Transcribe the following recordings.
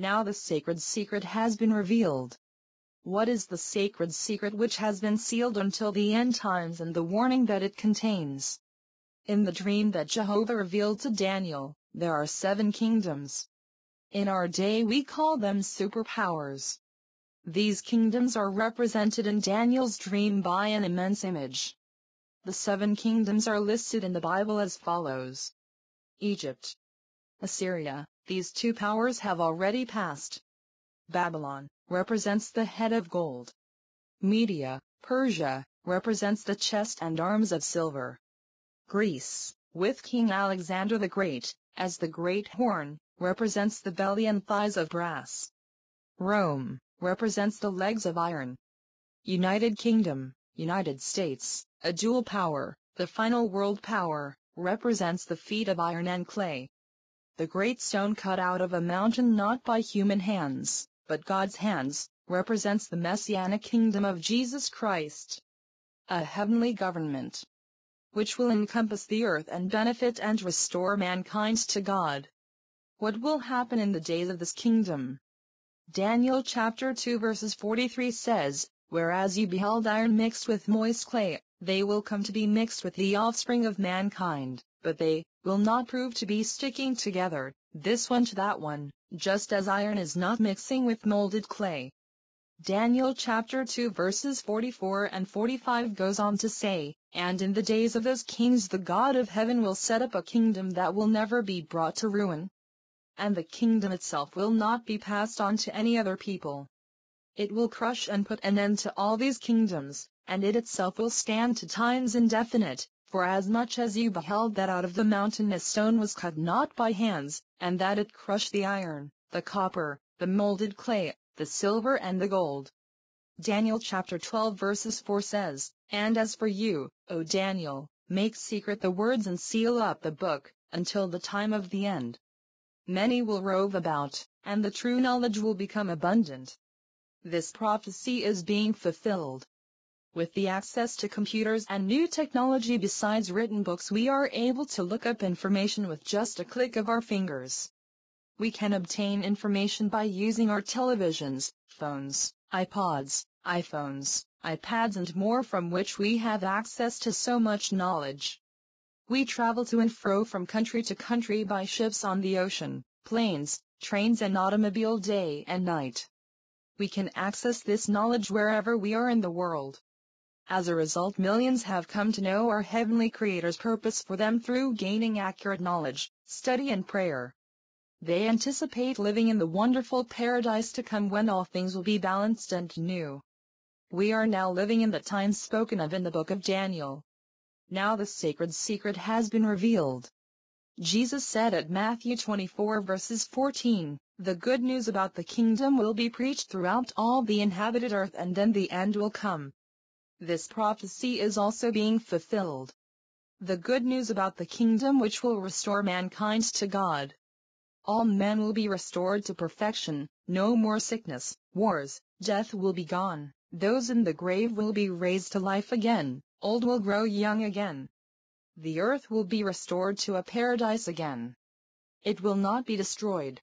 Now the sacred secret has been revealed. What is the sacred secret which has been sealed until the end times and the warning that it contains? In the dream that Jehovah revealed to Daniel, there are 7 kingdoms. In our day we call them superpowers. These kingdoms are represented in Daniel's dream by an immense image. The 7 kingdoms are listed in the Bible as follows. Egypt, Assyria, these 2 powers have already passed. Babylon represents the head of gold. Media, Persia, represents the chest and arms of silver. Greece, with King Alexander the Great, as the great horn, represents the belly and thighs of brass. Rome represents the legs of iron. United Kingdom, United States, a dual power, the final world power, represents the feet of iron and clay. The great stone cut out of a mountain not by human hands, but God's hands, represents the messianic kingdom of Jesus Christ. A heavenly government, which will encompass the earth and benefit and restore mankind to God. What will happen in the days of this kingdom? Daniel chapter 2 verses 43 says, "Whereas you beheld iron mixed with moist clay, they will come to be mixed with the offspring of mankind, but they will not prove to be sticking together, this one to that one, just as iron is not mixing with molded clay." Daniel chapter 2 verses 44 and 45 goes on to say, "And in the days of those kings the God of heaven will set up a kingdom that will never be brought to ruin. And the kingdom itself will not be passed on to any other people. It will crush and put an end to all these kingdoms, and it itself will stand to times indefinite, for as much as you beheld that out of the mountain a stone was cut not by hands, and that it crushed the iron, the copper, the molded clay, the silver and the gold." Daniel chapter 12 verses 4 says, "And as for you, O Daniel, make secret the words and seal up the book, until the time of the end. Many will rove about, and the true knowledge will become abundant." This prophecy is being fulfilled. With the access to computers and new technology besides written books, we are able to look up information with just a click of our fingers. We can obtain information by using our televisions, phones, iPods, iPhones, iPads and more, from which we have access to so much knowledge. We travel to and fro from country to country by ships on the ocean, planes, trains and automobile day and night. We can access this knowledge wherever we are in the world. As a result, millions have come to know our Heavenly Creator's purpose for them through gaining accurate knowledge, study and prayer. They anticipate living in the wonderful paradise to come when all things will be balanced and new. We are now living in the times spoken of in the book of Daniel. Now the sacred secret has been revealed. Jesus said at Matthew 24 verses 14, "The good news about the kingdom will be preached throughout all the inhabited earth, and then the end will come." This prophecy is also being fulfilled. The good news about the kingdom which will restore mankind to God. All men will be restored to perfection, no more sickness, wars, death will be gone, those in the grave will be raised to life again, old will grow young again. The earth will be restored to a paradise again. It will not be destroyed.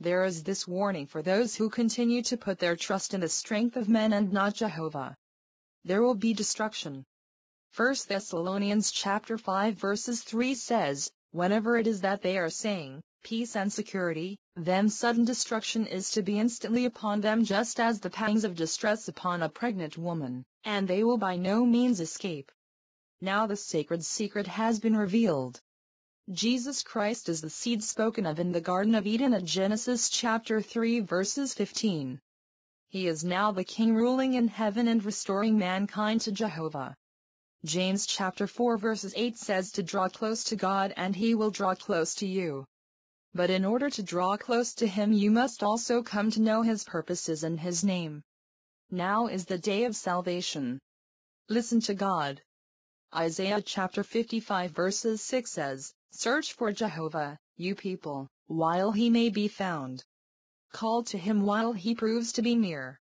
There is this warning for those who continue to put their trust in the strength of men and not Jehovah. There will be destruction. 1 Thessalonians chapter 5 verses 3 says, "Whenever it is that they are saying, peace and security, then sudden destruction is to be instantly upon them, just as the pangs of distress upon a pregnant woman, and they will by no means escape." Now the sacred secret has been revealed. Jesus Christ is the seed spoken of in the Garden of Eden at Genesis chapter 3 verses 15. He is now the King ruling in heaven and restoring mankind to Jehovah. James chapter 4 verses 8 says to draw close to God and He will draw close to you. But in order to draw close to Him you must also come to know His purposes and His name. Now is the day of salvation. Listen to God. Isaiah chapter 55 verses 6 says, "Search for Jehovah, you people, while He may be found. Call to Him while He proves to be near."